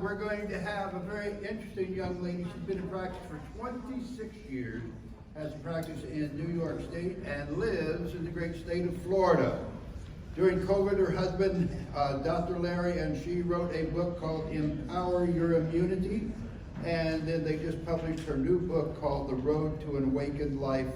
We're going to have a very interesting young lady. She's been in practice for 26 years, has practiced in New York State, and lives in the great state of Florida. During COVID, her husband, Dr. Larry, and she wrote a book called Empower Your Immunity, and then they just published her new book called The Road to an Awakened Life.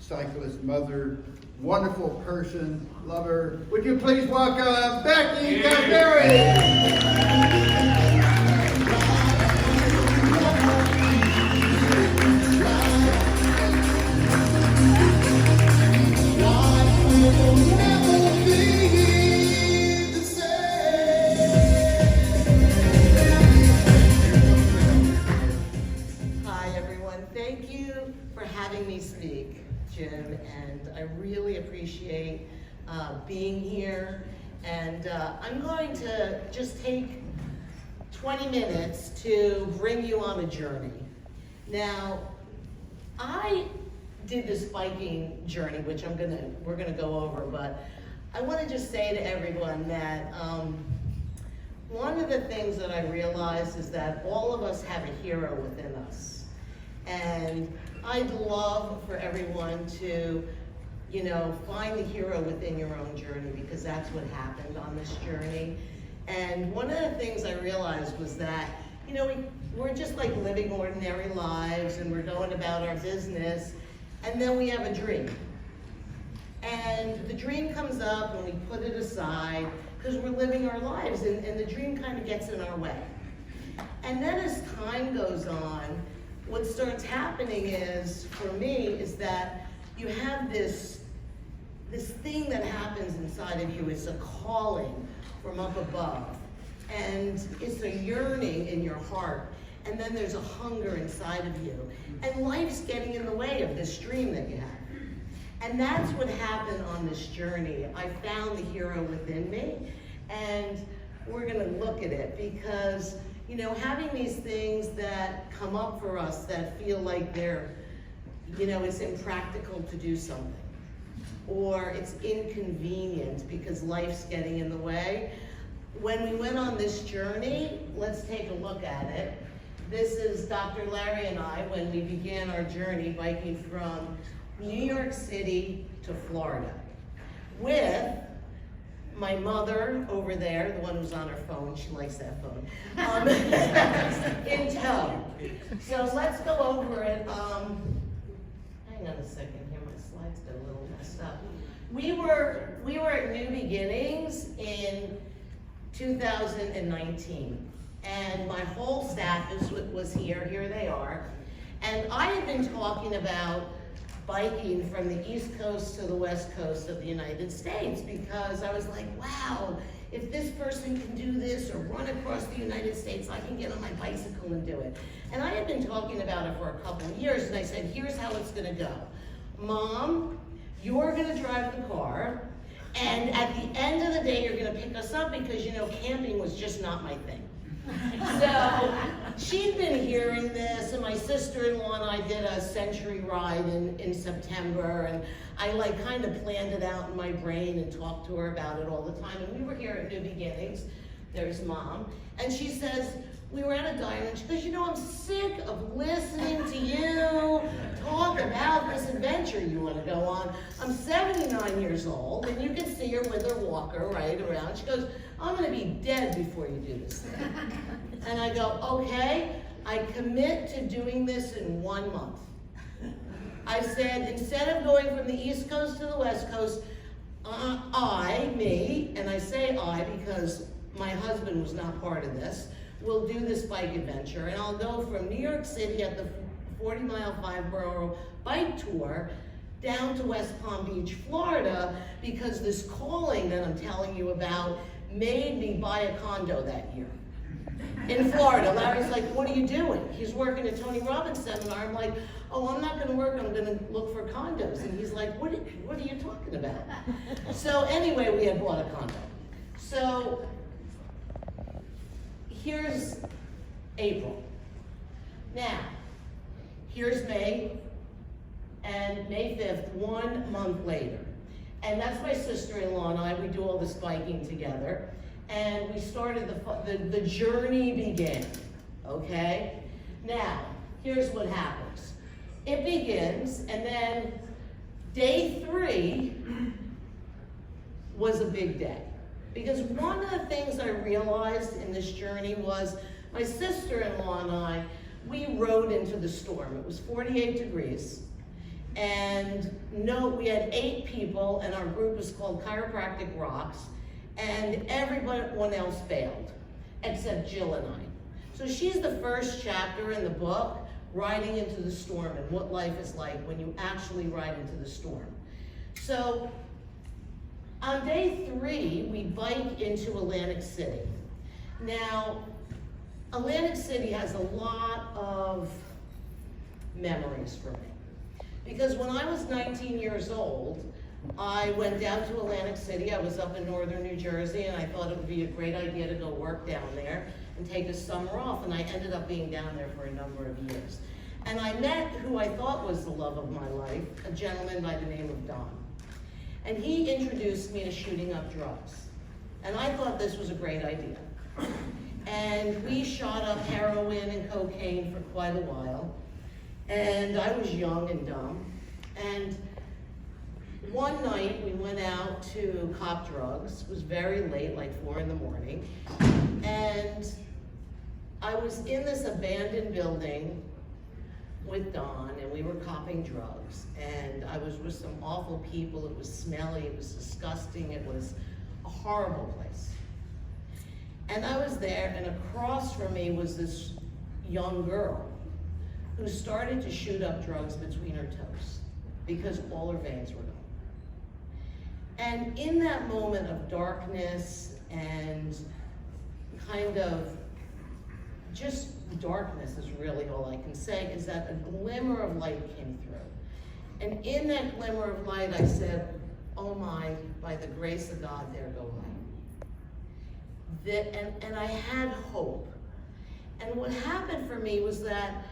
Cyclist, mother, wonderful person, lover. Would you please welcome Becky Gasperi? Hi everyone, thank you for having me speak, Jim, and I really appreciate being here. And I'm going to just take 20 minutes to bring you on a journey. Now, I did this biking journey, which we're gonna go over, but I want to just say to everyone that one of the things that I realized is that all of us have a hero within us. And I'd love for everyone to, find the hero within your own journey, because that's what happened on this journey. And one of the things I realized was that, we're just like living ordinary lives and we're going about our business, and then we have a dream. And the dream comes up and we put it aside because we're living our lives, and the dream kind of gets in our way. And then as time goes on, what starts happening is, for me, is that you have this thing that happens inside of you. It's a calling from up above. And it's a yearning in your heart. And then there's a hunger inside of you. And life's getting in the way of this dream that you have. And that's what happened on this journey. I found the hero within me, and we're gonna look at it because, having these things that come up for us that feel like they're, it's impractical to do something, or it's inconvenient because life's getting in the way. When we went on this journey, let's take a look at it. This is Dr. Larry and I when we began our journey biking from New York City to Florida with my mother over there, the one who's on her phone, she likes that phone, in tow. So let's go over it. Hang on a second here, my slides got a little messed up. We were at New Beginnings in 2019, and my whole staff was here. Here they are. And I had been talking about biking from the East Coast to the West Coast of the United States, because I was like, wow, if this person can do this or run across the United States, I can get on my bicycle and do it. And I had been talking about it for a couple of years, and I said, here's how it's gonna go. Mom, you're gonna drive the car, and at the end of the day, you're gonna pick us up, because camping was just not my thing. So she'd been hearing this, and my sister-in-law and I did a century ride in September, and I kind of planned it out in my brain and talked to her about it all the time. And we were here at New Beginnings. There's Mom, and she says, we were at a diner, and she goes, I'm sick of listening to you talk about this adventure you want to go on. I'm 79 years old, and you can see her with her walker right around. She goes, I'm gonna be dead before you do this thing. And I go, okay, I commit to doing this in 1 month. I said, instead of going from the East Coast to the West Coast, me, and I say I because my husband was not part of this, will do this bike adventure, and I'll go from New York City at the 40-mile 5-borough bike tour down to West Palm Beach, Florida, because this calling that I'm telling you about made me buy a condo that year in Florida. Larry's like, what are you doing? He's working at Tony Robbins' seminar. I'm like, oh, I'm not gonna work, I'm gonna look for condos. And he's like, what are you talking about? So anyway, we had bought a condo. So here's April. Now, here's May, and May 5th, 1 month later. And that's my sister-in-law and I, we do all this biking together. and we started the journey began, okay? Now, here's what happens. It begins, and then day 3 was a big day. Because one of the things I realized in this journey was my sister-in-law and I, we rode into the storm. It was 48 degrees. And we had 8 people, and our group was called Chiropractic Rocks, and everyone else bailed, except Jill and I. So she's the first chapter in the book, riding into the storm and what life is like when you actually ride into the storm. So on day 3, we bike into Atlantic City. Now, Atlantic City has a lot of memories for me. Because when I was 19 years old, I went down to Atlantic City. I was up in northern New Jersey, and I thought it would be a great idea to go work down there and take a summer off, and I ended up being down there for a number of years. And I met who I thought was the love of my life, a gentleman by the name of Don. And he introduced me to shooting up drugs. And I thought this was a great idea. And we shot up heroin and cocaine for quite a while. And I was young and dumb. And one night we went out to cop drugs. It was very late, like 4 in the morning. And I was in this abandoned building with Don, and we were copping drugs. And I was with some awful people. It was smelly, it was disgusting, it was a horrible place. And I was there, and across from me was this young girl who started to shoot up drugs between her toes because all her veins were gone. And in that moment of darkness and kind of just darkness is really all I can say, is that a glimmer of light came through. And in that glimmer of light, I said, oh my, by the grace of God, there go I. And I had hope. And what happened for me was that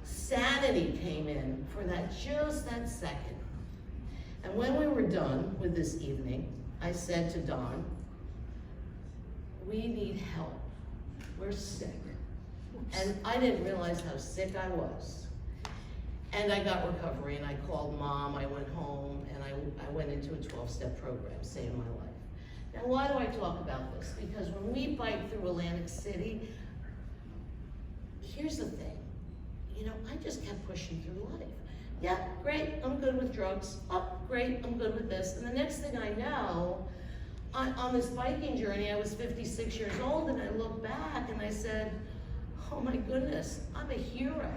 sanity came in for just that second. And when we were done with this evening, I said to Don, we need help. We're sick. And I didn't realize how sick I was. And I got recovery, and I called Mom, I went home, and I went into a 12-step program, saved my life. Now, why do I talk about this? Because when we bike through Atlantic City, here's the thing. I just kept pushing through life. Yeah, great, I'm good with drugs. Oh, great, I'm good with this. And the next thing I know, on this biking journey, I was 56 years old, and I look back and I said, oh my goodness, I'm a hero.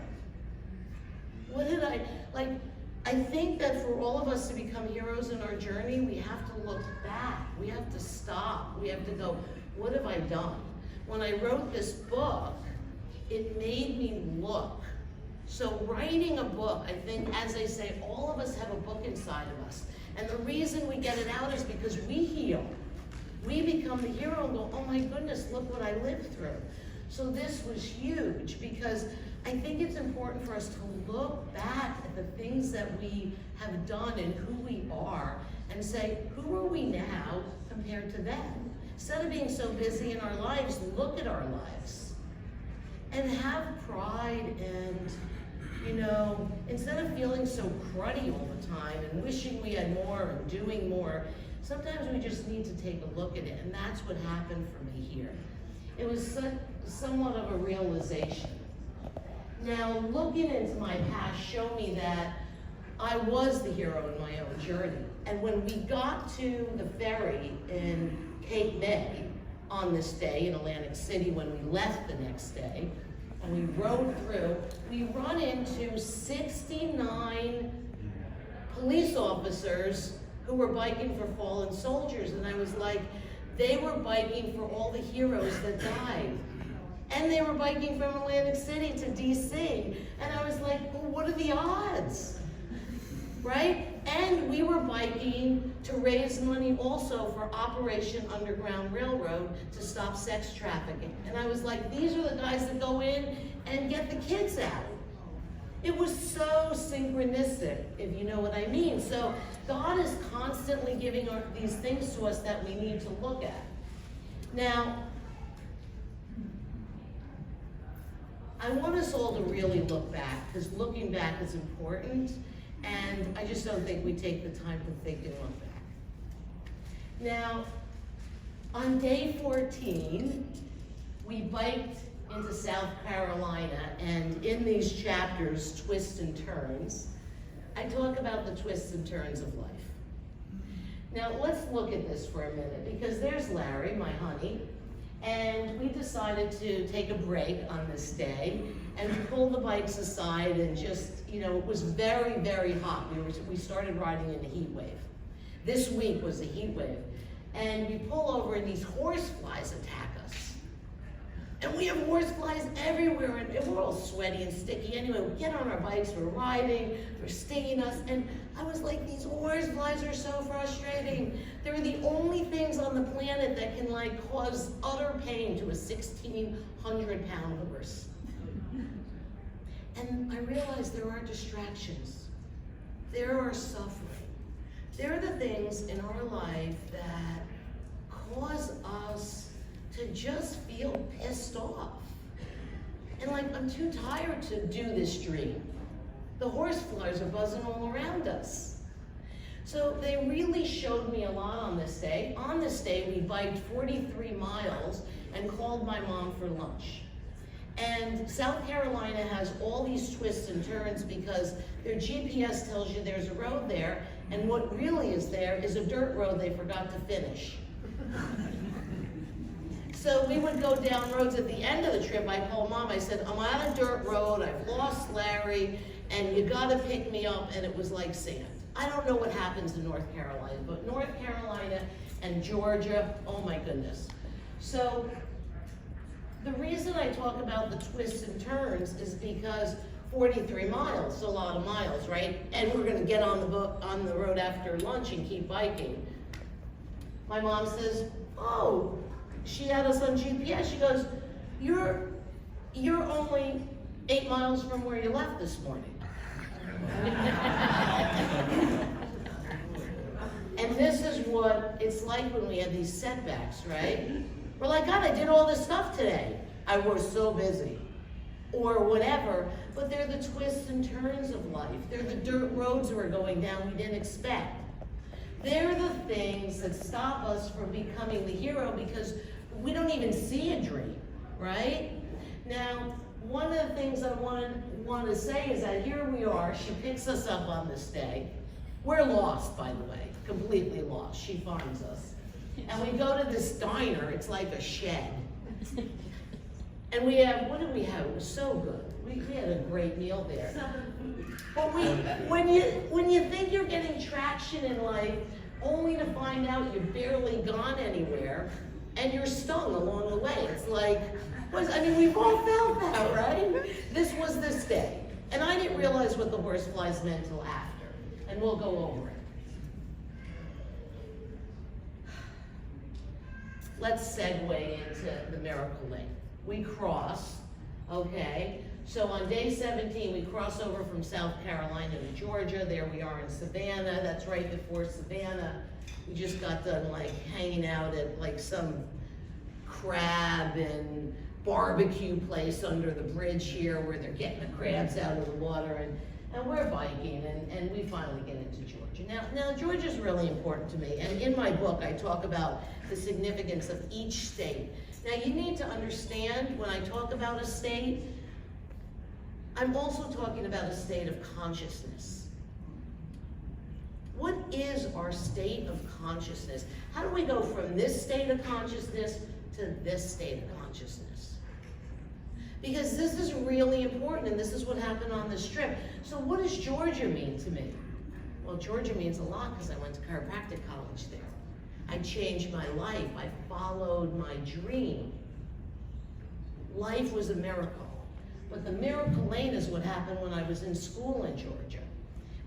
What did I think that for all of us to become heroes in our journey, we have to look back. We have to stop. We have to go, what have I done? When I wrote this book, it made me look. So writing a book, I think, as I say, all of us have a book inside of us. And the reason we get it out is because we heal. We become the hero and go, oh my goodness, look what I lived through. So this was huge because I think it's important for us to look back at the things that we have done and who we are and say, who are we now compared to then? Instead of being so busy in our lives, look at our lives and have pride and, instead of feeling so cruddy all the time and wishing we had more and doing more, sometimes we just need to take a look at it, and that's what happened for me here. It was somewhat of a realization. Now, looking into my past showed me that I was the hero in my own journey. And when we got to the ferry in Cape May on this day in Atlantic City, when we left the next day, and we rode through, we run into 69 police officers who were biking for fallen soldiers. And I was like, they were biking for all the heroes that died. And they were biking from Atlantic City to DC. And I was like, well, what are the odds? Right? And we were biking to raise money also for Operation Underground Railroad to stop sex trafficking. And I was like, these are the guys that go in and get the kids out. It was so synchronistic, if you know what I mean. So God is constantly giving these things to us that we need to look at. Now, I want us all to really look back, because looking back is important, and I just don't think we take the time to think and look back. Now, on day 14, we biked into South Carolina, and in these chapters, Twists and Turns, I talk about the twists and turns of life. Now, let's look at this for a minute, because there's Larry, my honey, and we decided to take a break on this day and pull the bikes aside and just, you know, it was very, very hot. We started riding in a heat wave. This week was a heat wave. And we pull over and these horse flies attack us. And we have horse flies everywhere, and we're all sweaty and sticky. Anyway, we get on our bikes, we're riding, they're stinging us, and I was like, these horse flies are so frustrating. They're the only things on the planet that can like cause utter pain to a 1,600-pound horse. And I realized there are distractions. There are suffering. There are the things in our life that cause us to just feel pissed off. And like, I'm too tired to do this dream. The horse flies are buzzing all around us. So they really showed me a lot on this day. On this day, we biked 43 miles and called my mom for lunch. And South Carolina has all these twists and turns because their GPS tells you there's a road there, and what really is there is a dirt road they forgot to finish. So we would go down roads. At the end of the trip, I called Mom, I said, I'm on a dirt road, I've lost Larry, and you gotta pick me up, and it was like sand. I don't know what happens in North Carolina, but North Carolina and Georgia, oh my goodness. So the reason I talk about the twists and turns is because 43 miles, a lot of miles, right? And we're gonna get on the road after lunch and keep biking. My mom says, oh, she had us on GPS. She goes, you're only 8 miles from where you left this morning. And this is what it's like when we have these setbacks, right? We're like, God, I did all this stuff today. I was so busy. Or whatever, but they're the twists and turns of life. They're the dirt roads we're going down we didn't expect. They're the things that stop us from becoming the hero because we don't even see a dream, right? Now, one of the things I want to say is that here we are, she picks us up on this day. We're lost, by the way, completely lost. She finds us. And we go to this diner, it's like a shed. And we have, what did we have? It was so good. We had a great meal there. But when you think you're getting traction in life, only to find out you've barely gone anywhere, and you're stung along the way. It's like, we've all felt that, right? This was this day. And I didn't realize what the horse flies meant till after. And we'll go over it. Let's segue into the Miracle Lane. We cross, okay? So on day 17, we cross over from South Carolina to Georgia. There we are in Savannah. That's right before Savannah. We just got done like hanging out at like some crab and barbecue place under the bridge here where they're getting the crabs out of the water, and we're biking, and we finally get into Georgia. Now Georgia's really important to me, and in my book I talk about the significance of each state. Now you need to understand when I talk about a state, I'm also talking about a state of consciousness. What is our state of consciousness? How do we go from this state of consciousness to this state of consciousness? Because this is really important, and this is what happened on this trip. So what does Georgia mean to me? Well, Georgia means a lot because I went to chiropractic college there. I changed my life. I followed my dream. Life was a miracle. But the Miracle Lane is what happened when I was in school in Georgia.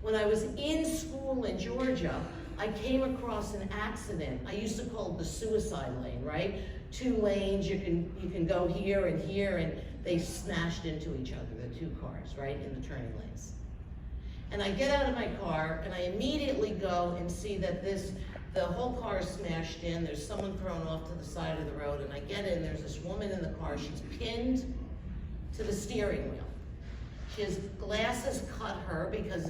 When I was in school in Georgia, I came across an accident. I used to call it the suicide lane, right? 2 lanes, you can go here, and they smashed into each other, the 2 cars, right, in the turning lanes. And I get out of my car, and I immediately go and see that this The whole car is smashed in, there's someone thrown off to the side of the road, and I get in, there's this woman in the car, she's pinned to the steering wheel. She has glasses cut her because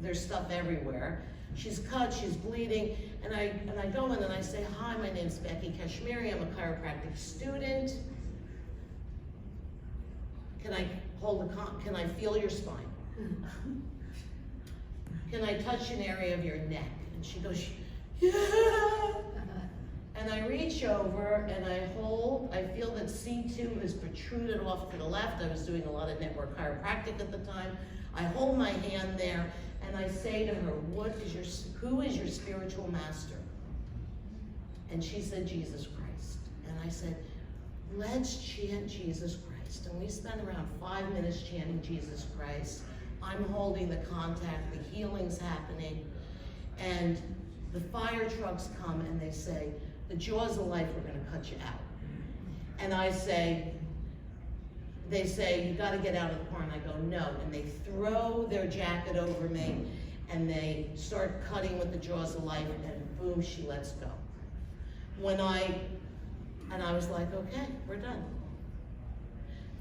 there's stuff everywhere. She's cut, she's bleeding, and I go in and I say, hi, my name's Becky Kashmiri, I'm a chiropractic student. Can I can I feel your spine? Can I touch an area of your neck? And she goes, yeah. And I reach over and I feel that C2 is protruded off to the left. I was doing a lot of network chiropractic at the time. I hold my hand there and I say to her, who is your spiritual master? And she said, Jesus Christ. And I said, let's chant Jesus Christ. And we spent around 5 minutes chanting Jesus Christ. I'm holding the contact, the healing's happening, and the fire trucks come and they say, the jaws of life, we're gonna cut you out. And they say, you gotta get out of the car, and I go, no. And they throw their jacket over me, and they start cutting with the jaws of life, and boom, she lets go. And I was like, okay, we're done.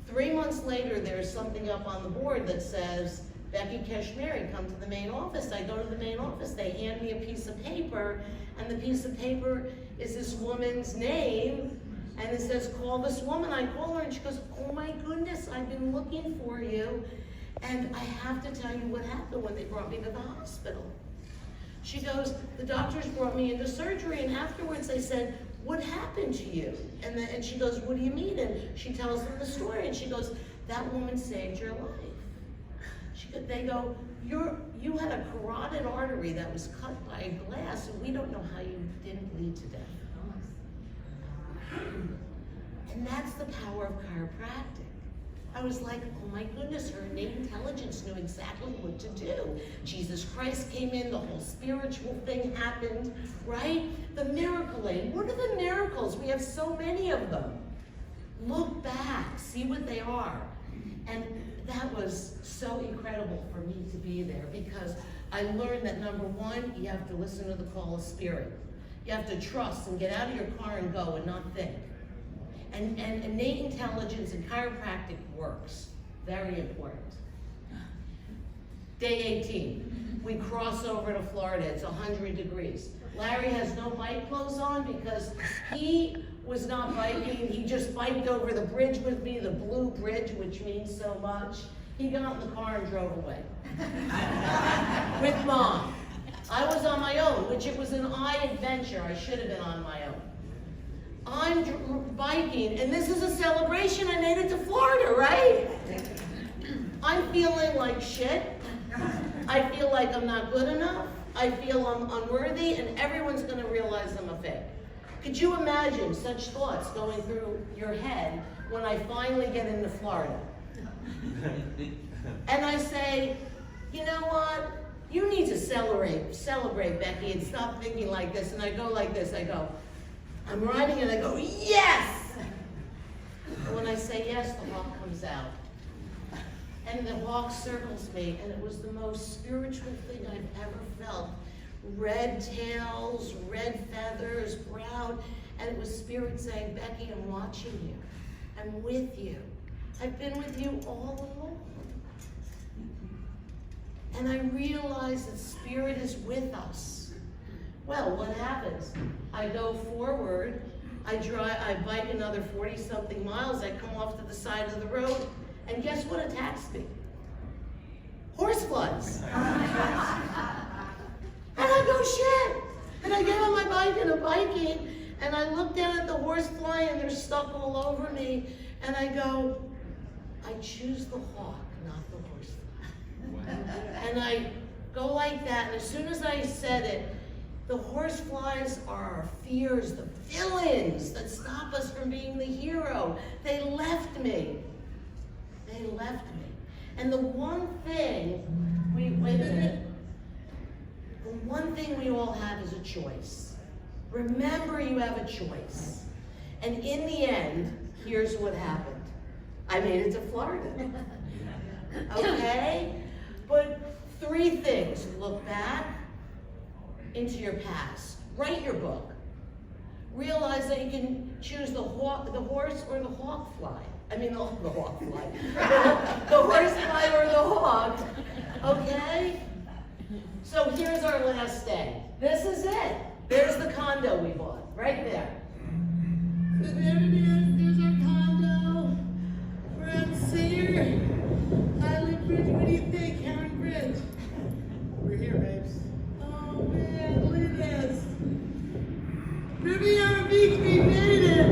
3 months later, there's something up on the board that says, Becky Kashmiri, come to the main office. I go to the main office, they hand me a piece of paper, and the piece of paper is this woman's name, and it says, call this woman. I call her, and she goes, oh my goodness, I've been looking for you, and I have to tell you what happened when they brought me to the hospital. She goes, the doctors brought me into surgery, and afterwards they said, what happened to you? And she goes, what do you mean? And she tells them the story, and she goes, that woman saved your life. They go, you had a carotid artery that was cut by a glass, and we don't know how you didn't bleed to death. And that's the power of chiropractic. I was like, oh my goodness, her innate intelligence knew exactly what to do. Jesus Christ came in, the whole spiritual thing happened, right? The miracle lane. What are the miracles? We have so many of them. Look back, see what they are. And that was so incredible for me to be there, because I learned that number one, you have to listen to the call of spirit. You have to trust and get out of your car and go and not think. And innate intelligence and chiropractic works. Very important. Day 18, we cross over to Florida. It's 100 degrees. Larry has no bike clothes on because he was not biking. He just biked over the bridge with me, the blue bridge, which means so much. He got in the car and drove away with Mom. I was on my own, which it was an adventure. I should have been on my own. I'm biking, and this is a celebration. I made it to Florida, right? I'm feeling like shit. I feel like I'm not good enough. I feel I'm unworthy, and everyone's going to realize I'm a fake. Could you imagine such thoughts going through your head when I finally get into Florida? And I say, you know what? You need to celebrate, Becky, and stop thinking like this. And I go like this. I go, I'm riding, and I go, yes! And when I say yes, the hawk comes out. And the hawk circles me, and it was the most spiritual thing I've ever felt. Red tails, red feathers, brown, and it was spirit saying, Becky, I'm watching you. I'm with you. I've been with you all along. And I realized that spirit is with us. Well, what happens? I go forward, I bike another 40-something miles, I come off to the side of the road, and guess what attacks me? Horseflies. And I go, shit. And I get on my bike and I'm biking, and I look down at the horsefly and they're stuck all over me, and I go, I choose the hawk, not the horsefly. Wow. And I go like that, and as soon as I said it, the horseflies are our fears, the villains that stop us from being the hero. They left me. They left me. And the one thing, wait a minute. The one thing we all have is a choice. Remember, you have a choice. And in the end, here's what happened. I made it to Florida. Okay? But 3 things. Look back into your past. write your book. Realize that you can choose the horse or the hawk fly. I mean, the hawk fly. The horse fly or the hawk, okay? So here's our last day. This is it. There's the condo we bought, right there. So there it is, there's our condo. We're on Singer Island Bridge. What do you think, Karen Bridge? We're here, babes. Oh man, look at this. Riviera Beach, we made it.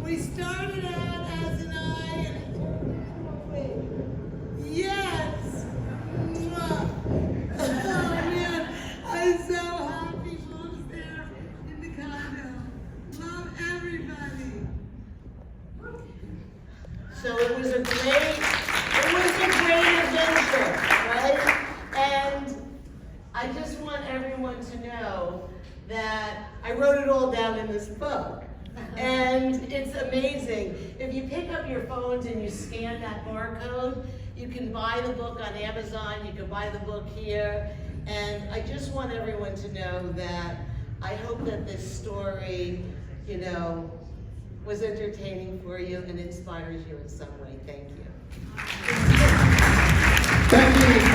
We started out as an eye and yes. Mwah. Oh man, I'm so happy folks there in the condo. Love everybody. So it was a great adventure, right? And I just want everyone to know that I wrote it all down in this book. And it's amazing. If you pick up your phones and you scan that barcode, you can buy the book on Amazon, you can buy the book here. And I just want everyone to know that I hope that this story, you know, was entertaining for you and inspires you in some way. Thank you. Thank you.